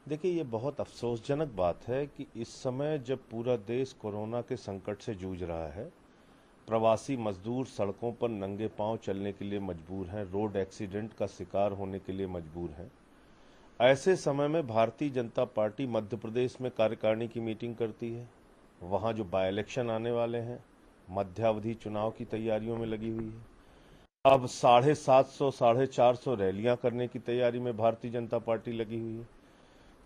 देखिए, ये बहुत अफसोसजनक बात है कि इस समय जब पूरा देश कोरोना के संकट से जूझ रहा है, प्रवासी मजदूर सड़कों पर नंगे पांव चलने के लिए मजबूर हैं, रोड एक्सीडेंट का शिकार होने के लिए मजबूर हैं। ऐसे समय में भारतीय जनता पार्टी मध्य प्रदेश में कार्यकारिणी की मीटिंग करती है। वहां जो बाय इलेक्शन आने वाले हैं, मध्यावधि चुनाव की तैयारियों में लगी हुई है। अब 750 450 रैलियां करने की तैयारी में भारतीय जनता पार्टी लगी हुई है।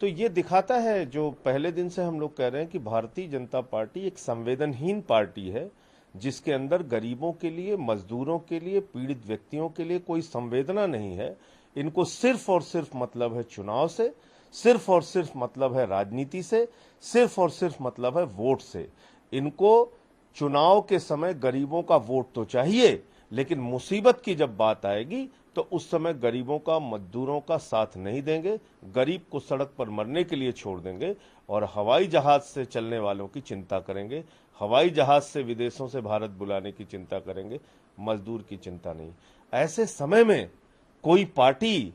तो ये दिखाता है, जो पहले दिन से हम लोग कह रहे हैं कि भारतीय जनता पार्टी एक संवेदनहीन पार्टी है, जिसके अंदर गरीबों के लिए, मजदूरों के लिए, पीड़ित व्यक्तियों के लिए कोई संवेदना नहीं है। इनको सिर्फ और सिर्फ मतलब है चुनाव से, सिर्फ और सिर्फ मतलब है राजनीति से, सिर्फ और सिर्फ मतलब है वोट से। इनको चुनाव के समय गरीबों का वोट तो चाहिए, लेकिन मुसीबत की जब बात आएगी तो उस समय गरीबों का, मजदूरों का साथ नहीं देंगे। गरीब को सड़क पर मरने के लिए छोड़ देंगे और हवाई जहाज से चलने वालों की चिंता करेंगे, हवाई जहाज से विदेशों से भारत बुलाने की चिंता करेंगे, मजदूर की चिंता नहीं। ऐसे समय में कोई पार्टी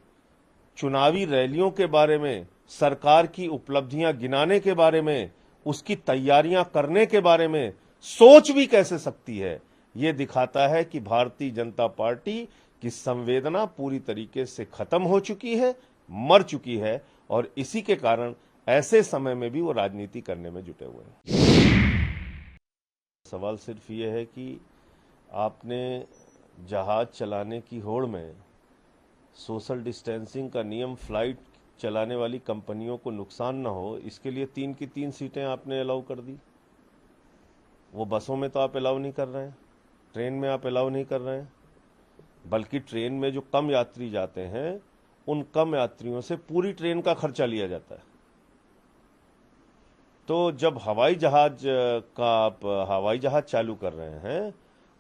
चुनावी रैलियों के बारे में, सरकार की उपलब्धियां गिनाने के बारे में, उसकी तैयारियां करने के बारे में सोच भी कैसे सकती है? ये दिखाता है कि भारतीय जनता पार्टी की संवेदना पूरी तरीके से खत्म हो चुकी है, मर चुकी है, और इसी के कारण ऐसे समय में भी वो राजनीति करने में जुटे हुए हैं। सवाल सिर्फ ये है कि आपने जहाज चलाने की होड़ में सोशल डिस्टेंसिंग का नियम, फ्लाइट चलाने वाली कंपनियों को नुकसान ना हो, इसके लिए 3 की 3 सीटें आपने अलाउ कर दी। वो बसों में तो आप अलाउ नहीं कर रहे हैं, ट्रेन में आप अलाउ नहीं कर रहे हैं, बल्कि ट्रेन में जो कम यात्री जाते हैं, उन कम यात्रियों से पूरी ट्रेन का खर्चा लिया जाता है। तो जब हवाई जहाज चालू कर रहे हैं,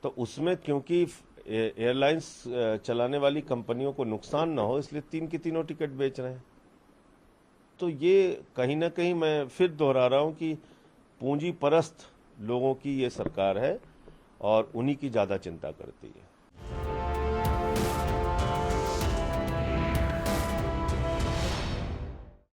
तो उसमें क्योंकि एयरलाइंस चलाने वाली कंपनियों को नुकसान ना हो, इसलिए 3 की तीनों टिकट बेच रहे हैं। तो ये कहीं ना कहीं, मैं फिर दोहरा रहा हूं कि पूंजी परस्त लोगों की ये सरकार है और उन्हीं की ज्यादा चिंता करती है।